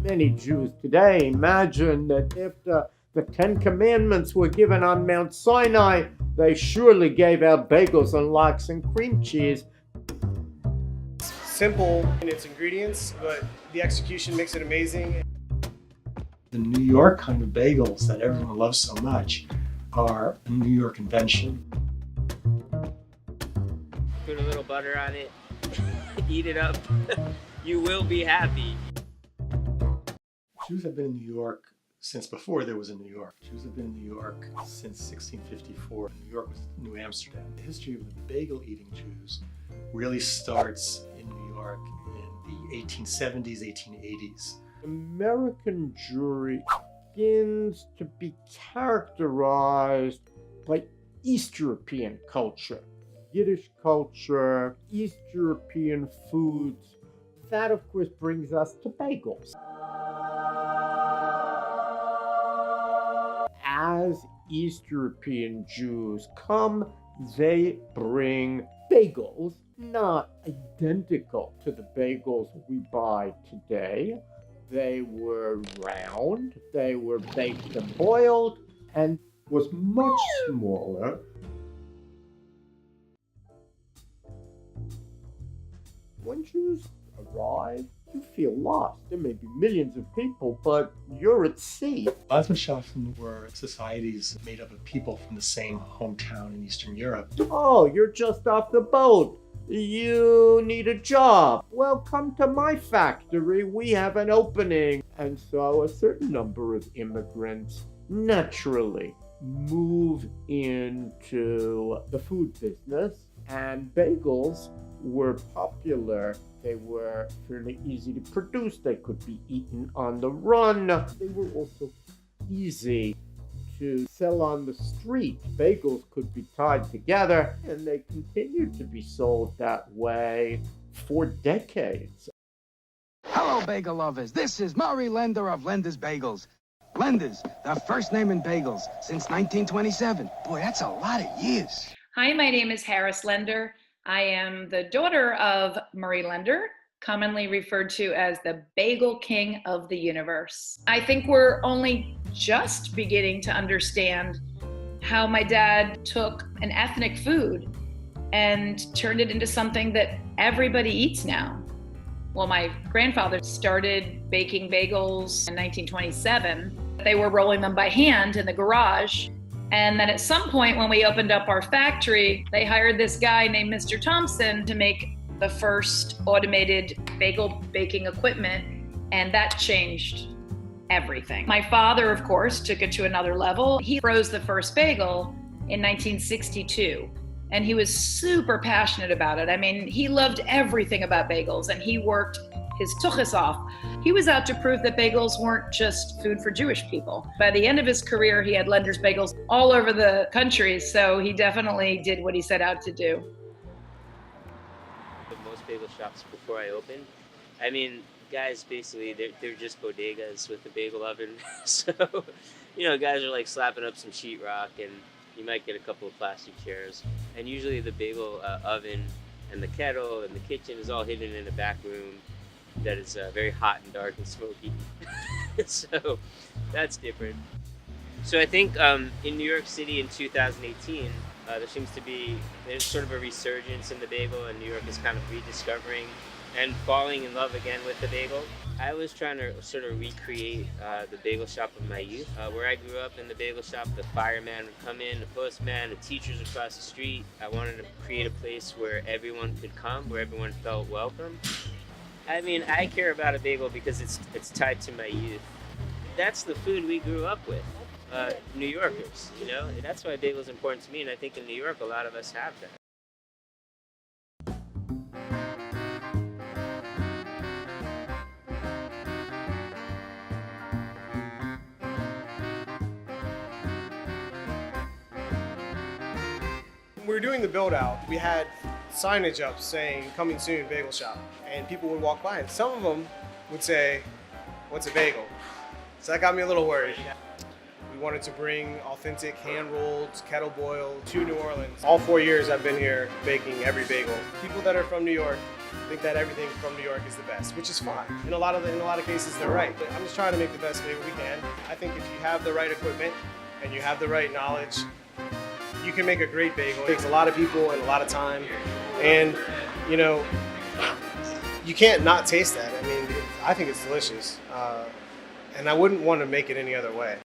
Many Jews today imagine that if the Ten Commandments were given on Mount Sinai, they surely gave out bagels and lox and cream cheese. Simple in its ingredients, but the execution makes it amazing. The New York kind of bagels that everyone loves so much are a New York invention. Put a little butter on it, eat it up, you will be happy. Jews have been in New York since before there was a New York. Jews have been in New York since 1654. New York was New Amsterdam. The history of the bagel eating Jews really starts in New York in the 1870s, 1880s. American Jewry begins to be characterized by East European culture, Yiddish culture, East European foods. That, of course, brings us to bagels. As East European Jews come, they bring bagels, not identical to the bagels we buy today. They were round, they were baked and boiled, and was much smaller. When Jews arrive, you feel lost. There may be millions of people, but you're at sea. Landwirtschaften were societies made up of people from the same hometown in Eastern Europe. Oh, you're just off the boat. You need a job. Well, come to my factory. We have an opening. And so a certain number of immigrants naturally move into the food business, and bagels were popular. They were fairly easy to produce. They could be eaten on the run. They were also easy to sell on the street. Bagels could be tied together, and they continued to be sold that way for decades. Hello, bagel lovers. This is Murray Lender of Lender's Bagels. Lender's, the first name in bagels since 1927. Boy, that's a lot of years. Hi, my name is Harris Lender. I am the daughter of Murray Lender, commonly referred to as the Bagel King of the universe. I think we're only just beginning to understand how my dad took an ethnic food and turned it into something that everybody eats now. Well, my grandfather started baking bagels in 1927. They were rolling them by hand in the garage. And then at some point when we opened up our factory, they hired this guy named Mr. Thompson to make the first automated bagel baking equipment, and that changed everything. My father, of course, took it to another level. He froze the first bagel in 1962, and he was super passionate about it. I mean, he loved everything about bagels, and he worked his tuchus off. He was out to prove that bagels weren't just food for Jewish people. By the end of his career, he had Lender's Bagels all over the country, so he definitely did what he set out to do. Most bagel shops before I opened, I mean, guys basically, they're just bodegas with a bagel oven. So, guys are like slapping up some sheetrock, and you might get a couple of plastic chairs. And usually the bagel oven and the kettle and the kitchen is all hidden in a back room that is very hot and dark and smoky. So that's different. So I think in New York City in 2018, there seems to be, there's sort of a resurgence in the bagel, and New York is kind of rediscovering and falling in love again with the bagel. I was trying to sort of recreate the bagel shop of my youth. Where I grew up in the bagel shop, the fireman would come in, the postman, the teachers across the street. I wanted to create a place where everyone could come, where everyone felt welcome. I mean, I care about a bagel because it's tied to my youth. That's the food we grew up with, New Yorkers, That's why bagel is important to me, and I think in New York a lot of us have that. When we were doing the build out, we had signage up saying coming soon bagel shop, and people would walk by and some of them would say, "What's a bagel?" So that got me a little worried. We wanted to bring authentic hand-rolled, kettle-boiled to New Orleans. All 4 years I've been here baking every bagel. People that are from New York think that everything from New York is the best, which is fine. In a lot of cases, they're right. But I'm just trying to make the best bagel we can. I think if you have the right equipment and you have the right knowledge, you can make a great bagel. It takes a lot of people and a lot of time, and you know, you can't not taste that. I mean, I think it's delicious, and I wouldn't want to make it any other way.